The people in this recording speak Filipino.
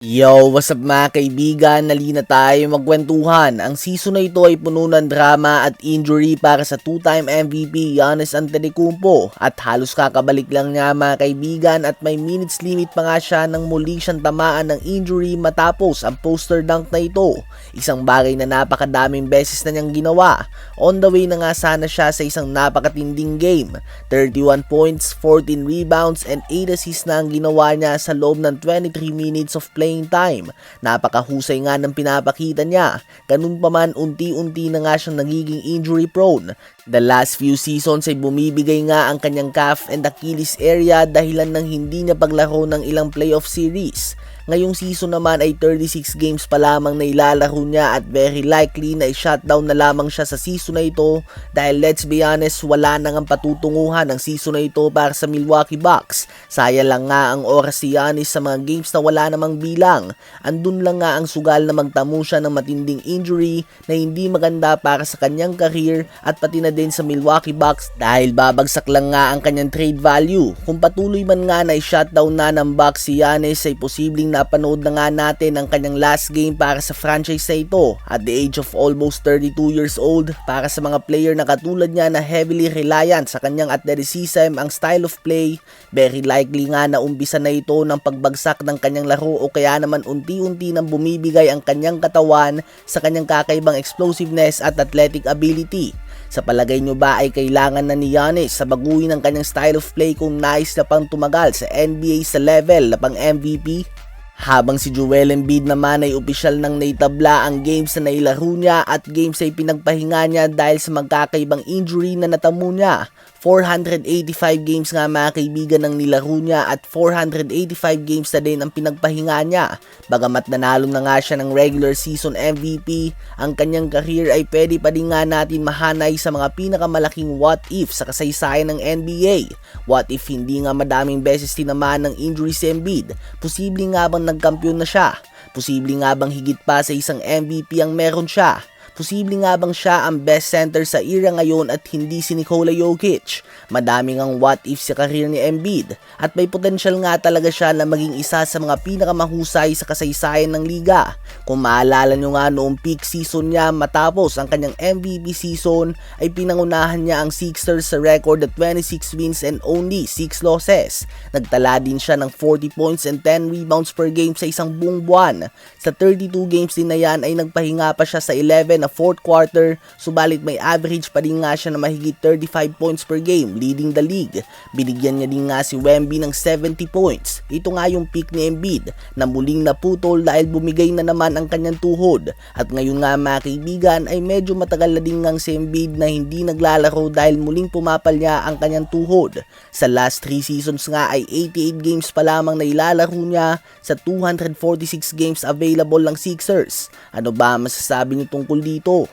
Yo, what's up mga kaibigan? Nalina tayo magkwentuhan. Ang season na ito ay puno ng drama at injury para sa two-time MVP Giannis Antetokounmpo at halos kakabalik lang niya mga kaibigan at may minutes limit pa nga siya nang muli siyang tamaan ng injury matapos ang poster dunk na ito. Isang bagay na napakadaming beses na niyang ginawa. On the way na nga sana siya sa isang napakatinding game. 31 points, 14 rebounds and 8 assists na ang ginawa niya sa loob ng 23 minutes of playing time. Napakahusay nga ng pinapakita niya. Ganun pa man, unti-unti na nga siyang nagiging injury prone. The last few seasons ay bumibigay nga ang kanyang calf and Achilles area dahilan ng hindi niya paglaro ng ilang playoff series. Ngayong season naman ay 36 games pa lamang na ilalaro niya at very likely na i-shutdown na lamang siya sa season na ito dahil let's be honest, wala nang ang patutunguhan ng season na ito para sa Milwaukee Bucks. Sayang lang nga ang oras si Giannis sa mga games na wala namang bilang. Andun lang nga ang sugal na magtamo siya ng matinding injury na hindi maganda para sa kanyang career at pati na din sa Milwaukee Bucks dahil babagsak lang nga ang kanyang trade value. Kung patuloy man nga na i-shutdown na ng Bucks si Giannis ay posibleng napanood na nga natin ang kanyang last game para sa franchise na ito at the age of almost 32 years old. Para sa mga player na katulad niya na heavily reliant sa kanyang athleticism ang style of play, very likely nga na umpisa na ito ng pagbagsak ng kanyang laro o kaya naman unti-unti nang bumibigay ang kanyang katawan sa kanyang kakaibang explosiveness at athletic ability. Sa palagay nyo ba ay kailangan na ni Giannis sa baguhin ang kanyang style of play kung nais na pang tumagal sa NBA sa level na pang MVP? Habang si Joel Embiid naman ay opisyal nang naitabla ang games na nailaro niya at games ay pinagpahinga niya dahil sa magkakaibang injury na natamo niya. 485 games nga mga kaibigan ang nilaro niya at 485 games na din ang pinagpahinga niya. Bagamat nanalo na nga siya ng regular season MVP, ang kanyang career ay pwede pa din nga natin mahanay sa mga pinakamalaking what if sa kasaysayan ng NBA. What if hindi nga madaming beses tinamaan ng injury si Embiid? Posible nga bang nagkampiyon na siya? Posible nga bang higit pa sa isang MVP ang meron siya? Posible nga bang siya ang best center sa era ngayon at hindi si Nikola Jokic? Madaming ang what if sa karir ni Embiid at may potensyal nga talaga siya na maging isa sa mga pinakamahusay sa kasaysayan ng liga. Kung maalala nyo nga noong peak season niya matapos ang kanyang MVP season ay pinangunahan niya ang Sixers sa record at 26 wins and only 6 losses. Nagtala din siya ng 40 points and 10 rebounds per game sa isang buong buwan. Sa 32 games din na yan ay nagpahinga pa siya sa 11 na fourth quarter, subalit may average pa din nga siya na mahigit 35 points per game, leading the league. Binigyan niya din nga si Wemby ng 70 points. Ito nga yung peak ni Embiid na muling naputol dahil bumigay na naman ang kanyang tuhod. At ngayon nga mga kaibigan ay medyo matagal na din ngang si Embiid na hindi naglalaro dahil muling pumapalya ang kanyang tuhod. Sa last 3 seasons nga ay 88 games pa lamang na ilalaro niya sa 246 games available ng Sixers. Ano ba masasabi niyo tungkol dito?